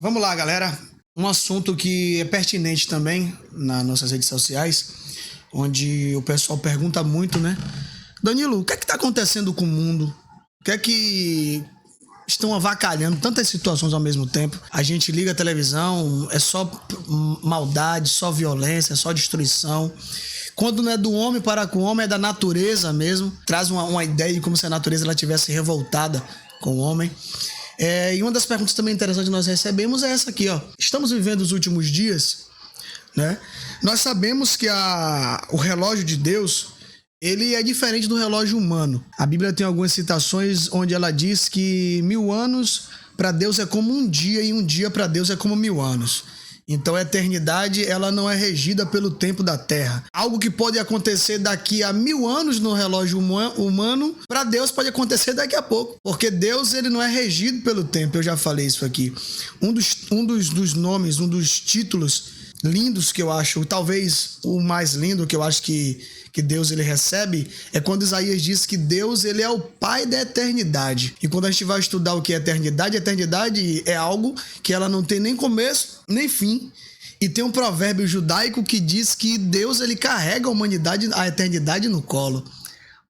Vamos lá, galera. Um assunto que é pertinente também nas nossas redes sociais, onde o pessoal pergunta muito, né? Danilo, o que é que tá acontecendo com o mundo? O que é que estão avacalhando tantas situações ao mesmo tempo? A gente liga a televisão, é só maldade, só violência, só destruição. Quando não é do homem para com o homem, é da natureza mesmo. Traz uma ideia de como se a natureza ela tivesse revoltada com o homem. E uma das perguntas também interessantes que nós recebemos é essa aqui, ó. Estamos vivendo os últimos dias, né? Nós sabemos que o relógio de Deus, ele é diferente do relógio humano. A Bíblia tem algumas citações onde ela diz que 1000 anos para Deus é como um dia e um dia para Deus é como 1000 anos. Então a eternidade ela não é regida pelo tempo da Terra. Algo que pode acontecer daqui a 1000 anos no relógio humano, para Deus pode acontecer daqui a pouco. Porque Deus ele não é regido pelo tempo, eu já falei isso aqui. Um dos nomes, um dos títulos lindos que eu acho, talvez o mais lindo que eu acho que Deus ele recebe, é quando Isaías diz que Deus ele é o Pai da eternidade. E quando a gente vai estudar o que é eternidade, a eternidade é algo que ela não tem nem começo, nem fim. E tem um provérbio judaico que diz que Deus ele carrega a humanidade, a eternidade no colo.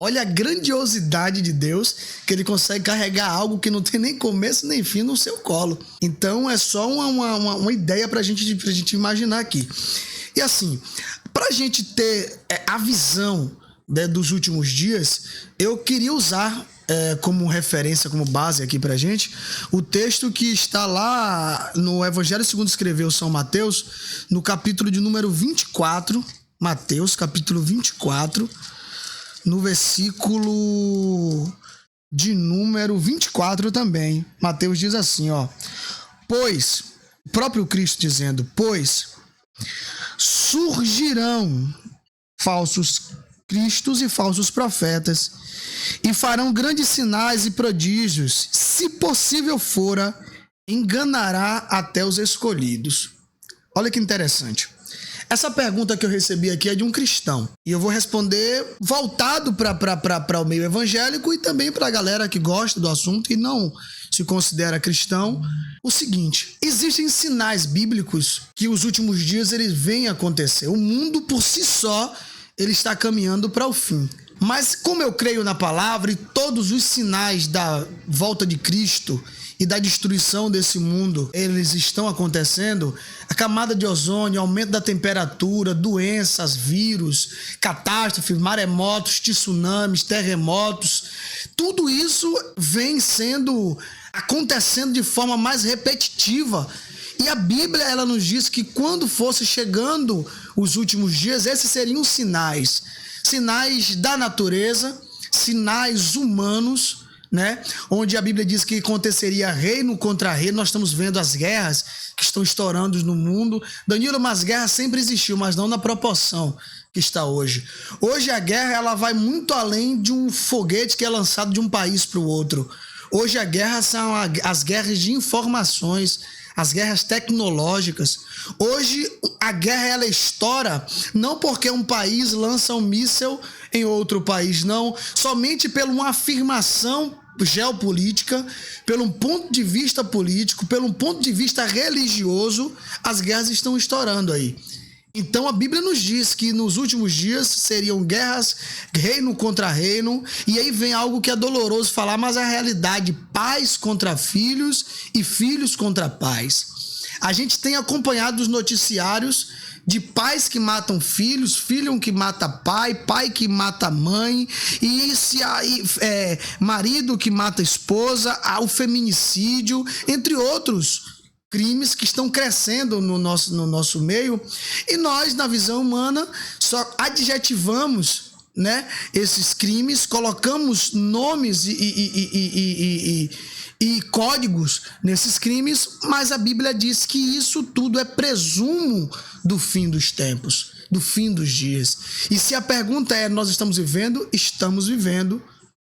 Olha a grandiosidade de Deus, que ele consegue carregar algo que não tem nem começo nem fim no seu colo. Então é só uma ideia pra gente imaginar aqui. E assim, pra gente ter a visão, né, dos últimos dias, eu queria usar como referência, como base aqui pra gente, o texto que está lá no Evangelho segundo escreveu São Mateus, no capítulo de número 24, Mateus, capítulo 24, no versículo de número 24 também. Mateus diz assim, ó: pois, o próprio Cristo dizendo, pois surgirão falsos cristos e falsos profetas, e farão grandes sinais e prodígios, se possível fora, enganará até os escolhidos. Olha que interessante. Essa pergunta que eu recebi aqui é de um cristão. E eu vou responder voltado para o meio evangélico e também para a galera que gosta do assunto e não se considera cristão. O seguinte: existem sinais bíblicos que os últimos dias eles vêm acontecer. O mundo por si só ele está caminhando para o fim. Mas como eu creio na palavra e todos os sinais da volta de Cristo e da destruição desse mundo, eles estão acontecendo, a camada de ozônio, aumento da temperatura, doenças, vírus, catástrofes, maremotos, tsunamis, terremotos, tudo isso vem acontecendo de forma mais repetitiva. E a Bíblia ela nos diz que quando fosse chegando os últimos dias, esses seriam sinais da natureza, sinais humanos, né? Onde a Bíblia diz que aconteceria reino contra reino. Nós estamos vendo as guerras que estão estourando no mundo. Danilo, mas guerra sempre existiu, mas não na proporção que está hoje. Hoje a guerra ela vai muito além de um foguete que é lançado de um país para o outro. Hoje a guerra são as guerras de informações, as guerras tecnológicas. Hoje a guerra ela estoura não porque um país lança um míssil em outro país, não, somente pela uma afirmação geopolítica, pelo um ponto de vista político, pelo um ponto de vista religioso, as guerras estão estourando aí. Então a Bíblia nos diz que nos últimos dias seriam guerras, reino contra reino, e aí vem algo que é doloroso falar, mas a realidade, pais contra filhos e filhos contra pais. A gente tem acompanhado os noticiários de pais que matam filhos, filho que mata pai, pai que mata mãe, e marido que mata esposa, o feminicídio, entre outros crimes que estão crescendo no nosso meio, e nós, na visão humana, só adjetivamos, né, esses crimes, colocamos nomes e códigos nesses crimes, mas a Bíblia diz que isso tudo é presumo do fim dos tempos, do fim dos dias. E se a pergunta é, nós estamos vivendo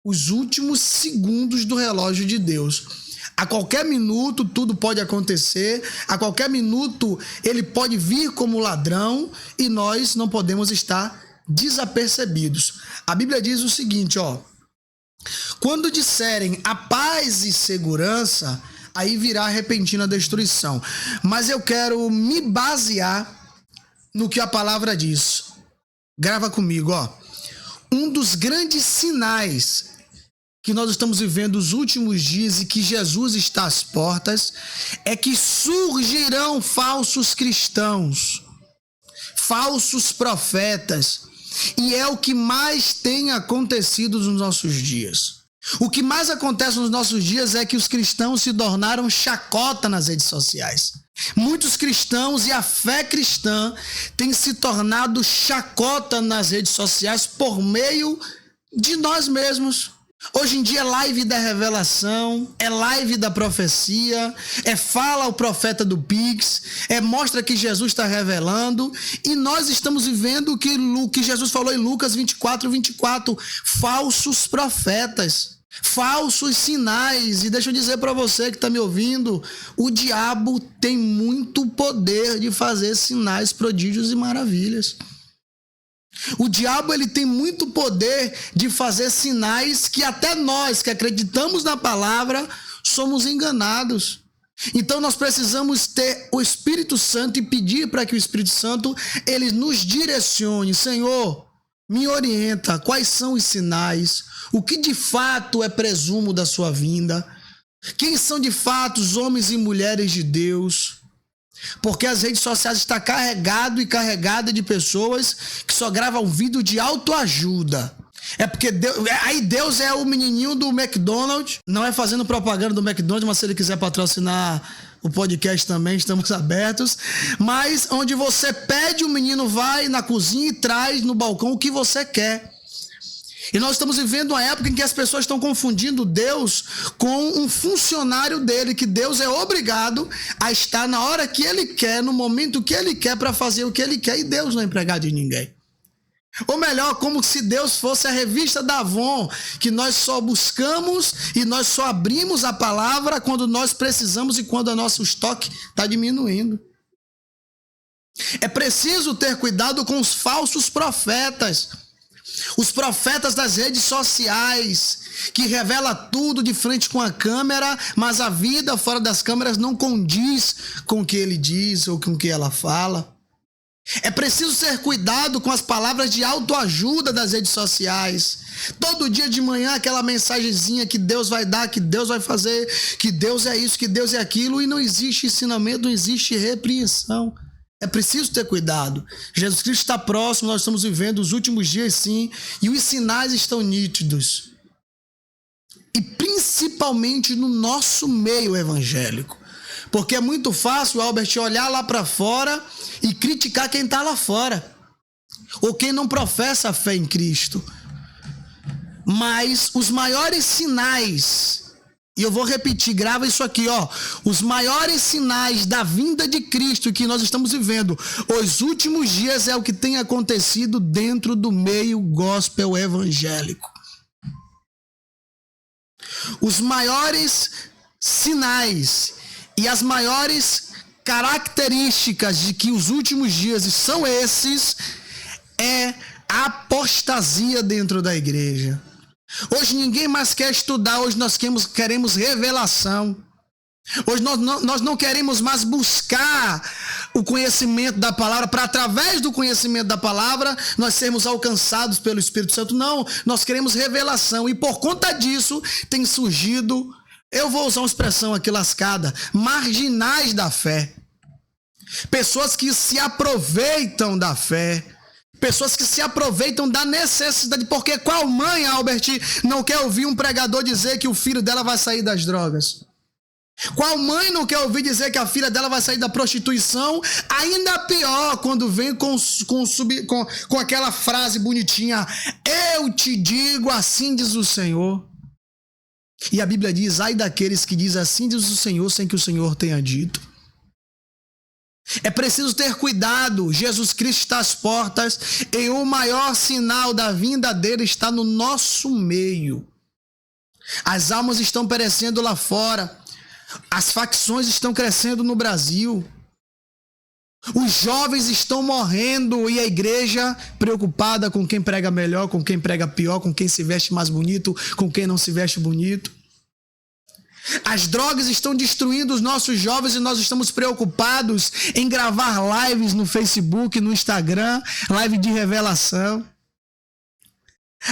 os últimos segundos do relógio de Deus. A qualquer minuto tudo pode acontecer, a qualquer minuto ele pode vir como ladrão e nós não podemos estar desapercebidos. A Bíblia diz o seguinte, ó: quando disserem a paz e segurança, aí virá repentina destruição. Mas eu quero me basear no que a palavra diz. Grava comigo, ó. Um dos grandes sinais que nós estamos vivendo os últimos dias e que Jesus está às portas é que surgirão falsos cristãos, falsos profetas, e é o que mais tem acontecido nos nossos dias. O que mais acontece nos nossos dias é que os cristãos se tornaram chacota nas redes sociais. Muitos cristãos e a fé cristã tem se tornado chacota nas redes sociais por meio de nós mesmos. Hoje em dia é live da revelação, é live da profecia, é fala o profeta do Pix, é mostra que Jesus está revelando, e nós estamos vivendo o que Jesus falou em Lucas 24, falsos profetas, falsos sinais. E deixa eu dizer para você que está me ouvindo, o diabo tem muito poder de fazer sinais, prodígios e maravilhas. O diabo, ele tem muito poder de fazer sinais que até nós que acreditamos na palavra somos enganados. Então nós precisamos ter o Espírito Santo e pedir para que o Espírito Santo ele nos direcione. Senhor, me orienta, quais são os sinais, o que de fato é presumo da sua vinda, quem são de fato os homens e mulheres de Deus. Porque as redes sociais estão carregado e carregada de pessoas que só gravam vídeo de autoajuda. É porque Deus é o menininho do McDonald's. Não é fazendo propaganda do McDonald's, mas se ele quiser patrocinar o podcast também, estamos abertos. Mas onde você pede, o menino vai na cozinha e traz no balcão o que você quer. E nós estamos vivendo uma época em que as pessoas estão confundindo Deus com um funcionário dele, que Deus é obrigado a estar na hora que ele quer, no momento que ele quer, para fazer o que ele quer, e Deus não é empregado de ninguém. Ou melhor, como se Deus fosse a revista da Avon, que nós só buscamos e nós só abrimos a palavra quando nós precisamos e quando o nosso estoque está diminuindo. É preciso ter cuidado com os falsos profetas. Os profetas das redes sociais, que revela tudo de frente com a câmera, mas a vida fora das câmeras não condiz com o que ele diz ou com o que ela fala. É preciso ter cuidado com as palavras de autoajuda das redes sociais. Todo dia de manhã aquela mensagenzinha que Deus vai dar, que Deus vai fazer, que Deus é isso, que Deus é aquilo, e não existe ensinamento, não existe repreensão. É preciso ter cuidado. Jesus Cristo está próximo, nós estamos vivendo os últimos dias sim, e os sinais estão nítidos. E principalmente no nosso meio evangélico. Porque é muito fácil, Albert, olhar lá para fora e criticar quem está lá fora. Ou quem não professa a fé em Cristo. Mas os maiores sinais... E eu vou repetir, grava isso aqui, ó. Os maiores sinais da vinda de Cristo que nós estamos vivendo, os últimos dias, é o que tem acontecido dentro do meio gospel evangélico. Os maiores sinais e as maiores características de que os últimos dias são esses, é a apostasia dentro da igreja. Hoje ninguém mais quer estudar, hoje nós queremos revelação. Hoje nós não queremos mais buscar o conhecimento da palavra, para através do conhecimento da palavra nós sermos alcançados pelo Espírito Santo. Não, nós queremos revelação, e por conta disso tem surgido, eu vou usar uma expressão aqui lascada, marginais da fé. Pessoas que se aproveitam da fé. Pessoas que se aproveitam da necessidade, porque qual mãe, Albert, não quer ouvir um pregador dizer que o filho dela vai sair das drogas? Qual mãe não quer ouvir dizer que a filha dela vai sair da prostituição? Ainda pior, quando vem com aquela frase bonitinha, eu te digo, assim diz o Senhor. E a Bíblia diz, ai daqueles que dizem assim diz o Senhor, sem que o Senhor tenha dito. É preciso ter cuidado, Jesus Cristo está às portas e o maior sinal da vinda dele está no nosso meio. As almas estão perecendo lá fora, as facções estão crescendo no Brasil, os jovens estão morrendo e a igreja preocupada com quem prega melhor, com quem prega pior, com quem se veste mais bonito, com quem não se veste bonito. As drogas estão destruindo os nossos jovens e nós estamos preocupados em gravar lives no Facebook, no Instagram, live de revelação.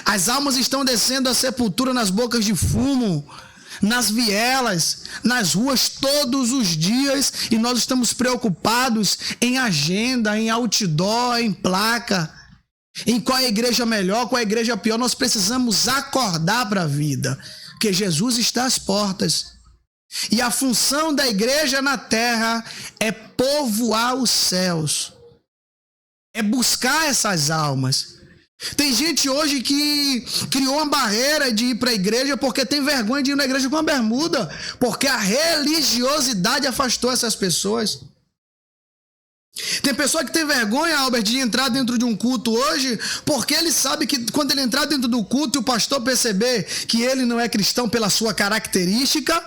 As almas estão descendo à sepultura nas bocas de fumo, nas vielas, nas ruas todos os dias e nós estamos preocupados em agenda, em outdoor, em placa, em qual é a igreja melhor, qual é a igreja pior. Nós precisamos acordar para a vida, porque Jesus está às portas. E a função da igreja na terra é povoar os céus, é buscar essas almas. Tem gente hoje que criou uma barreira de ir para a igreja porque tem vergonha de ir na igreja com a bermuda, porque a religiosidade afastou essas pessoas. Tem pessoa que tem vergonha, Albert, de entrar dentro de um culto hoje, porque ele sabe que quando ele entrar dentro do culto e o pastor perceber que ele não é cristão pela sua característica,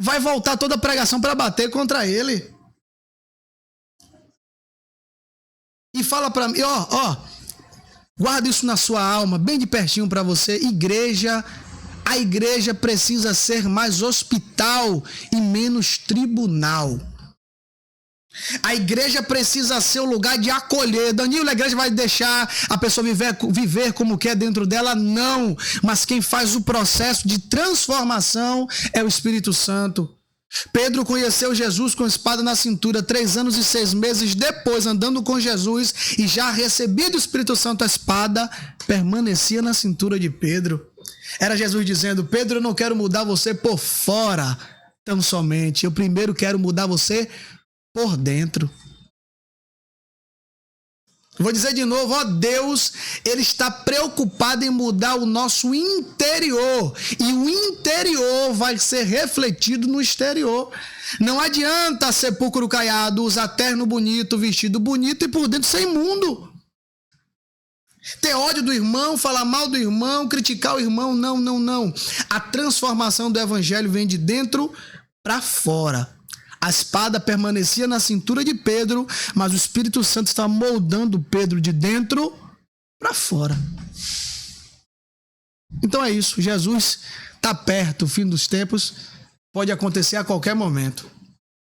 vai voltar toda a pregação para bater contra ele. E fala para mim, guarda isso na sua alma, bem de pertinho para você. A igreja precisa ser mais hospital e menos tribunal. A igreja precisa ser o lugar de acolher. Danilo, a igreja vai deixar a pessoa viver como quer dentro dela? Não. Mas quem faz o processo de transformação é o Espírito Santo. Pedro conheceu Jesus com a espada na cintura 3 anos e 6 meses depois, andando com Jesus, e já recebido o Espírito Santo, a espada permanecia na cintura de Pedro. Era Jesus dizendo: Pedro, eu não quero mudar você por fora tão somente, eu primeiro quero mudar você por dentro. Vou dizer de novo, Deus, Ele está preocupado em mudar o nosso interior. E o interior vai ser refletido no exterior. Não adianta sepulcro caiado, usar terno bonito, vestido bonito e por dentro ser imundo. Ter ódio do irmão, falar mal do irmão, criticar o irmão, não. A transformação do evangelho vem de dentro para fora. A espada permanecia na cintura de Pedro, mas o Espírito Santo está moldando Pedro de dentro para fora. Então é isso, Jesus está perto, o fim dos tempos pode acontecer a qualquer momento.